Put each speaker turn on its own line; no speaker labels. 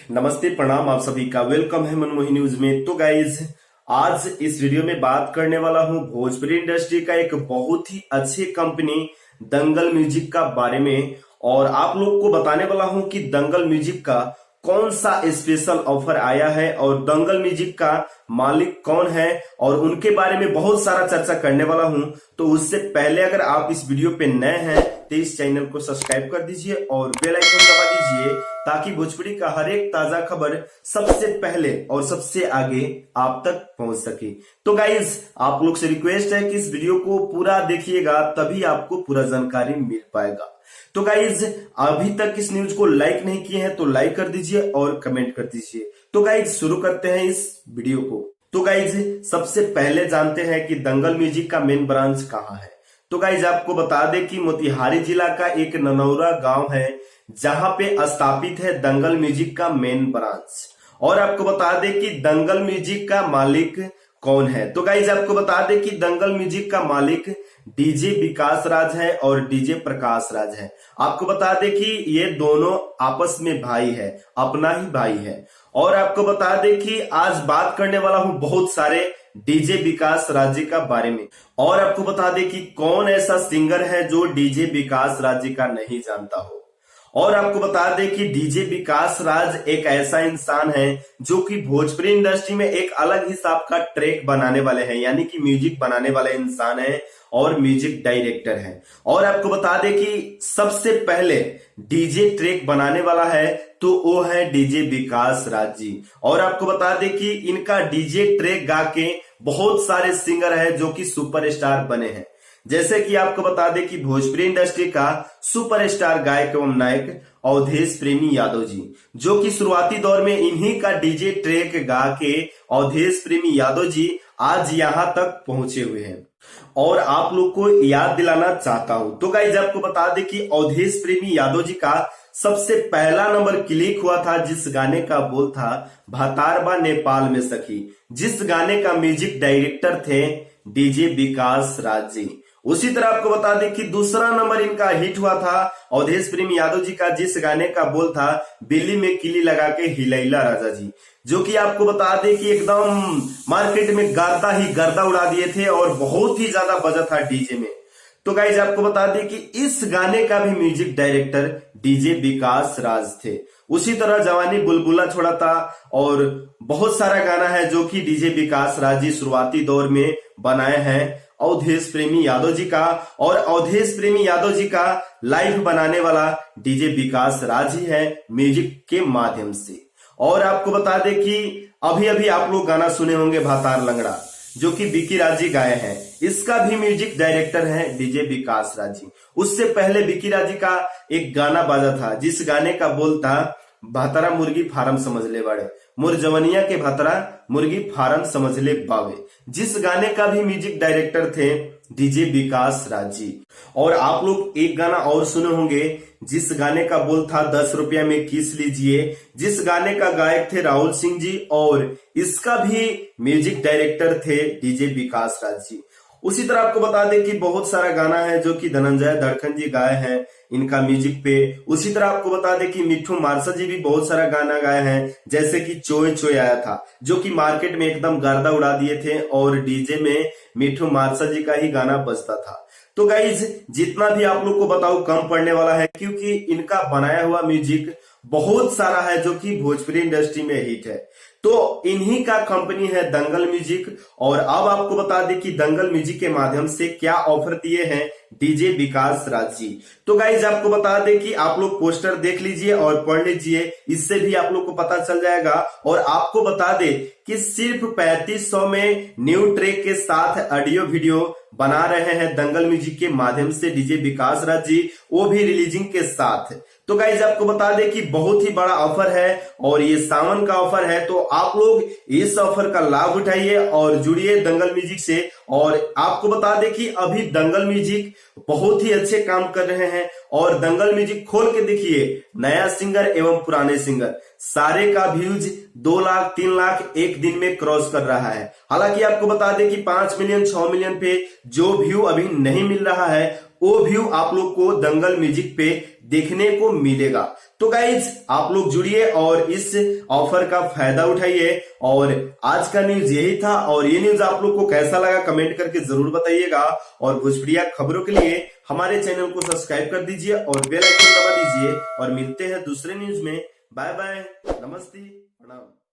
नमस्ते प्रणाम आप सभी का वेलकम है मनमोही न्यूज में। तो गाइज आज इस वीडियो में बात करने वाला हूं भोजपुरी इंडस्ट्री का एक बहुत ही अच्छी कंपनी दंगल म्यूजिक का बारे में, और आप लोग को बताने वाला हूं कि दंगल म्यूजिक का कौन सा स्पेशल ऑफर आया है और दंगल म्यूजिक का मालिक कौन है और उनके बारे में बहुत सारा चर्चा करने वाला हूं। तो उससे पहले अगर आप इस वीडियो पे नए हैं तो इस चैनल को सब्सक्राइब कर दीजिए और बेल आइकन दबा दीजिए ताकि भोजपुरी का हर एक ताजा खबर सबसे पहले और सबसे आगे आप तक पहुंच सके। तो गाइज आप लोग से रिक्वेस्ट है कि इस वीडियो को पूरा देखिएगा, तभी आपको पूरा जानकारी मिल पाएगा। तो गाइज अभी तक इस न्यूज को लाइक नहीं किए हैं तो लाइक कर दीजिए और कमेंट कर दीजिए। तो गाइज शुरू करते हैं इस वीडियो को। तो गाइज सबसे पहले जानते हैं कि दंगल म्यूजिक का मेन ब्रांच कहाँ है। तो गाइज आपको बता दें कि मोतिहारी जिला का एक ननौरा गांव है जहां पे स्थापित है दंगल म्यूजिक का मेन ब्रांच। और आपको बता दें कि दंगल म्यूजिक का मालिक कौन है। तो गाइज आपको बता दें कि दंगल म्यूजिक का मालिक डीजे विकास राज है और डीजे प्रकाश राज है। आपको बता दें कि ये दोनों आपस में भाई है, अपना ही भाई है। और आपको बता दें कि आज बात करने वाला हूं बहुत सारे डीजे विकास राज जी का बारे में। और आपको बता दें कि कौन ऐसा सिंगर है जो डीजे विकास राज जी का नहीं जानता हो। और आपको बता दें कि डीजे विकास राज एक ऐसा इंसान है जो कि भोजपुरी इंडस्ट्री में एक अलग हिसाब का ट्रैक बनाने वाले हैं, यानी कि म्यूजिक बनाने वाले इंसान है और म्यूजिक डायरेक्टर है। और आपको बता दें कि सबसे पहले डीजे ट्रैक बनाने वाला है तो वो है डीजे विकास राज जी। और आपको बता दें कि इनका डीजे ट्रैक गा के बहुत सारे सिंगर है जो कि सुपरस्टार बने हैं। जैसे कि आपको बता दें कि भोजपुरी इंडस्ट्री का सुपरस्टार गायक एवं नायक अवधेश प्रेमी यादव जी, जो कि शुरुआती दौर में इन्हीं का डीजे ट्रैक गा के अवधेश प्रेमी यादव जी आज यहां तक पहुंचे हुए हैं। और आप लोग को याद दिलाना चाहता हूं तो गाइस आपको बता दें कि अवधेश प्रेमी यादव जी का सबसे पहला नंबर क्लिक हुआ था जिस गाने का बोल था भातारबा नेपाल में सखी, जिस गाने का म्यूजिक डायरेक्टर थे डीजे विकास राज जी। उसी तरह आपको बता दें कि दूसरा नंबर इनका हिट हुआ था अवधेश प्रेमी यादव जी का, जिस गाने का बोल था बिल्ली में किली लगा के हिलैला राजा जी, जो कि आपको बता दें कि एकदम मार्केट में गर्दा उड़ा दिए थे और बहुत ही ज्यादा बजा था डीजे में। तो गाइज आपको बता दें कि इस गाने का भी म्यूजिक डायरेक्टर डीजे विकास राज थे। उसी तरह जवानी बुलबुला छोड़ा था और बहुत सारा गाना है जो कि डीजे विकास राज जी शुरुआती दौर में बनाए हैं अवधेश प्रेमी यादव जी का। और अवधेश प्रेमी यादव जी का लाइव बनाने वाला डीजे विकास राज ही है म्यूजिक के माध्यम से। और आपको बता दें कि अभी अभी आप लोग गाना सुने होंगे भातार लंगड़ा, जो कि विकी राज जी गाए हैं, इसका भी म्यूजिक डायरेक्टर है डीजे विकास राज जी। उससे पहले विकी राज जी का एक गाना बाजा था जिस गाने का बोल था भातारा मुर्गी फार्म समझ ले बड़े, मुर जवनिया के भातारा मुर्गी फार्म समझ ले बावे, जिस गाने का भी म्यूजिक डायरेक्टर थे डीजे विकास राज जी। और आप लोग एक गाना और सुने होंगे जिस गाने का बोल था 10 रुपया में किस लीजिए, जिस गाने का गायक थे राहुल सिंह जी और इसका भी म्यूजिक डायरेक्टर थे डीजे विकास राज जी। उसी तरह आपको बता दें कि बहुत सारा गाना है जो कि धनंजय धड़कन जी गाए हैं इनका म्यूजिक पे। उसी तरह आपको बता दें कि मिठू मार्शल जी भी बहुत सारा गाना गाए हैं, जैसे कि चोय चोय आया था जो कि मार्केट में एकदम गर्दा उड़ा दिए थे और डीजे में मिठू मार्शल जी का ही गाना बजता था। तो गाइज जितना भी आप लोग को बताऊं कम पड़ने वाला है, क्योंकि इनका बनाया हुआ म्यूजिक बहुत सारा है जो कि भोजपुरी इंडस्ट्री में हिट है। तो इन्हीं का कंपनी है दंगल म्यूजिक। और अब आपको बता दें कि दंगल म्यूजिक के माध्यम से क्या ऑफर दिए हैं डीजे विकास राज जी। तो गाइज आपको बता दें कि आप लोग पोस्टर देख लीजिए और पढ़ लीजिए, इससे भी आप लोग को पता चल जाएगा। और आपको बता दें कि सिर्फ 3500 में न्यू ट्रैक के साथ ऑडियो वीडियो बना रहे हैं दंगल म्यूजिक के माध्यम से डीजे विकास राज जी, वो भी रिलीजिंग के साथ। तो गाइज आपको बता दें कि बहुत ही बड़ा ऑफर है और ये सावन का ऑफर है। तो आप लोग इस ऑफर का लाभ उठाइए और जुड़िए दंगल म्यूजिक से। और आपको बता दें कि अभी दंगल म्यूजिक बहुत ही अच्छे काम कर रहे हैं और दंगल म्यूजिक खोल के देखिए, नया सिंगर एवं पुराने सिंगर सारे का व्यूज 2 लाख 3 लाख एक दिन में क्रॉस कर रहा है। हालांकि आपको बता दें कि 5 मिलियन 6 मिलियन पे जो व्यू अभी नहीं मिल रहा है वो व्यू आप लोग को दंगल म्यूजिक पे देखने को मिलेगा। तो गाइज आप लोग जुड़िए और इस ऑफर का फायदा उठाइए। और आज का न्यूज यही था और ये न्यूज आप लोग को कैसा लगा कमेंट करके जरूर बताइएगा। और भोजपुरिया खबरों के लिए हमारे चैनल को सब्सक्राइब कर दीजिए और बेल आइकन दबा दीजिए। और मिलते हैं दूसरे न्यूज में। बाय बाय, नमस्ते, प्रणाम।